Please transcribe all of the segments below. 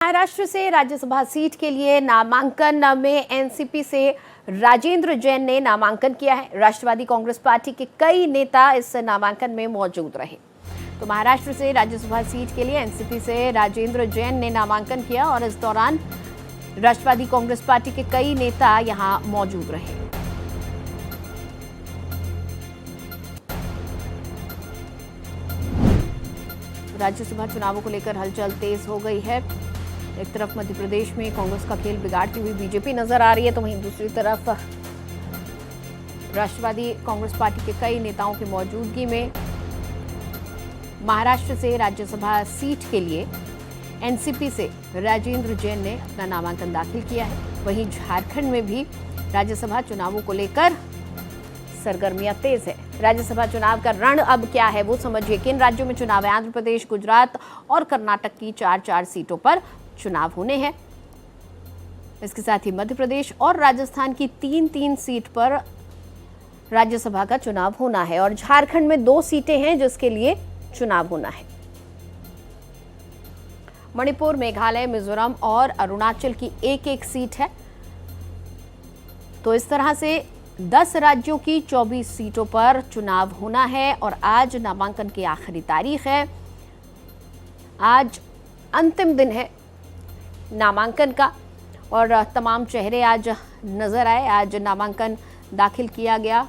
महाराष्ट्र से राज्यसभा सीट के लिए नामांकन में एनसीपी से राजेंद्र जैन ने नामांकन किया है। राष्ट्रवादी कांग्रेस पार्टी के कई नेता इस नामांकन में मौजूद रहे। तो महाराष्ट्र से राज्यसभा सीट के लिए एनसीपी से राजेंद्र जैन ने नामांकन किया और इस दौरान राष्ट्रवादी कांग्रेस पार्टी के कई नेता यहां मौजूद रहे। राज्यसभा चुनावों को लेकर हलचल तेज हो गई है। एक तरफ मध्य प्रदेश में कांग्रेस का खेल बिगाड़ती हुई बीजेपी नजर आ रही है, तो वहीं दूसरी तरफ राष्ट्रवादी कांग्रेस पार्टी के कई नेताओं की मौजूदगी में महाराष्ट्र से राज्यसभा सीट के लिए एनसीपी से राजेंद्र जैन ने अपना नामांकन दाखिल किया है। वहीं झारखंड में भी राज्यसभा चुनावों को लेकर सरगर्मियां तेज है। राज्यसभा चुनाव का रण अब क्या है वो समझिए। किन राज्यों में चुनाव है? आंध्र प्रदेश, गुजरात और कर्नाटक की 4-4 सीटों पर चुनाव होने हैं। इसके साथ ही मध्य प्रदेश और राजस्थान की 3-3 सीट पर राज्यसभा का चुनाव होना है और झारखंड में 2 सीटें हैं जिसके लिए चुनाव होना है। मणिपुर, मेघालय, मिजोरम और अरुणाचल की 1-1 सीट है। तो इस तरह से 10 राज्यों की 24 सीटों पर चुनाव होना है और आज नामांकन की आखिरी तारीख है। आज अंतिम दिन है नामांकन का और तमाम चेहरे आज नजर आए। आज नामांकन दाखिल किया गया।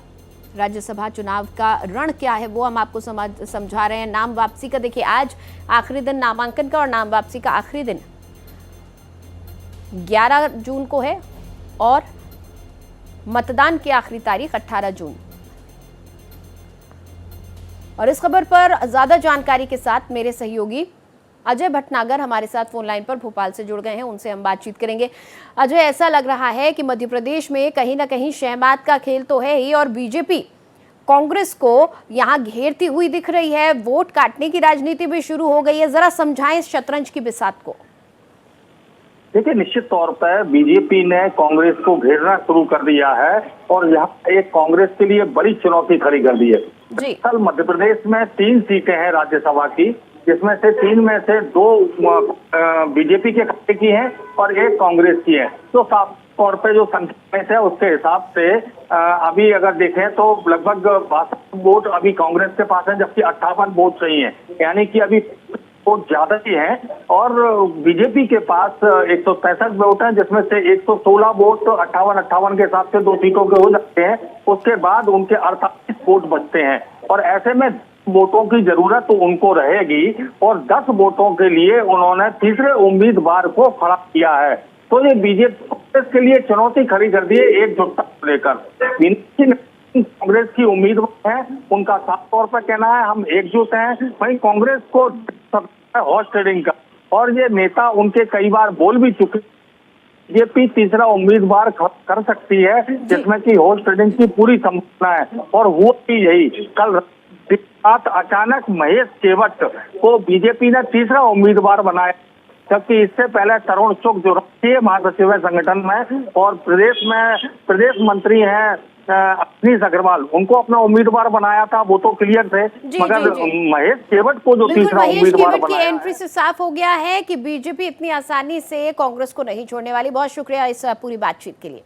राज्यसभा चुनाव का रण क्या है वो हम आपको समझा रहे हैं। नाम वापसी का देखिए, आज आखिरी दिन नामांकन का और नाम वापसी का आखिरी दिन 11 जून को है और मतदान की आखिरी तारीख 18 जून। और इस खबर पर ज्यादा जानकारी के साथ मेरे सहयोगी अजय भटनागर हमारे साथ फोन लाइन पर भोपाल से जुड़ गए हैं, उनसे हम बातचीत करेंगे। अजय, ऐसा लग रहा है कि मध्य प्रदेश में कहीं ना कहीं शहमात का खेल तो है ही और बीजेपी कांग्रेस को यहां घेरती हुई दिख रही है। वोट काटने की राजनीति भी शुरू हो गई है। जरा समझाएं इस शतरंज की बिसात को। देखिए, निश्चित तौर पर बीजेपी ने कांग्रेस को घेरना शुरू कर दिया है और यहाँ एक कांग्रेस के लिए बड़ी चुनौती खड़ी कर दी है। कल मध्य प्रदेश में 3 सीटें हैं राज्यसभा की, जिसमें से 3 में से 2 बीजेपी के खाते की हैं और 1 कांग्रेस की है। तो साफ तौर पे जो संख्या है उसके हिसाब से अभी अगर देखें तो लगभग 62 वोट अभी कांग्रेस के पास है, जबकि 58 वोट सही है, यानी कि अभी वोट ज्यादा ही है। और बीजेपी के पास 165 वोट है, जिसमें से 116 वोट 58 के हिसाब से 2 सीटों के हो जाते हैं। उसके बाद उनके 48 वोट बचते हैं और ऐसे में वोटों की जरूरत तो उनको रहेगी और 10 वोटों के लिए उन्होंने तीसरे उम्मीदवार को खड़ा किया है। तो ये बीजेपी कांग्रेस के लिए चुनौती खड़ी कर दी है एकजुटता को लेकर। कांग्रेस की उम्मीदवार है, उनका साफ तौर पर कहना है हम एकजुट हैं। वहीं कांग्रेस को हॉर्स ट्रेडिंग का और ये नेता उनके कई बार बोल भी चुके, बीजेपी तीसरा उम्मीदवार कर सकती है जिसमें कि हॉर्स ट्रेडिंग की पूरी संभावना है। और वो भी यही कल रात अचानक महेश केवट को बीजेपी ने तीसरा उम्मीदवार बनाया, जबकि इससे पहले तरुण चुग जो राष्ट्रीय महासचिव है संगठन में और प्रदेश मंत्री हैं अवनीश अग्रवाल, उनको अपना उम्मीदवार बनाया था। वो तो क्लियर थे, मगर महेश केवट को जो तीसरा उम्मीदवार बनाया, एंट्री से साफ हो गया है कि बीजेपी इतनी आसानी से कांग्रेस को नहीं छोड़ने वाली। बहुत शुक्रिया इस पूरी बातचीत के लिए।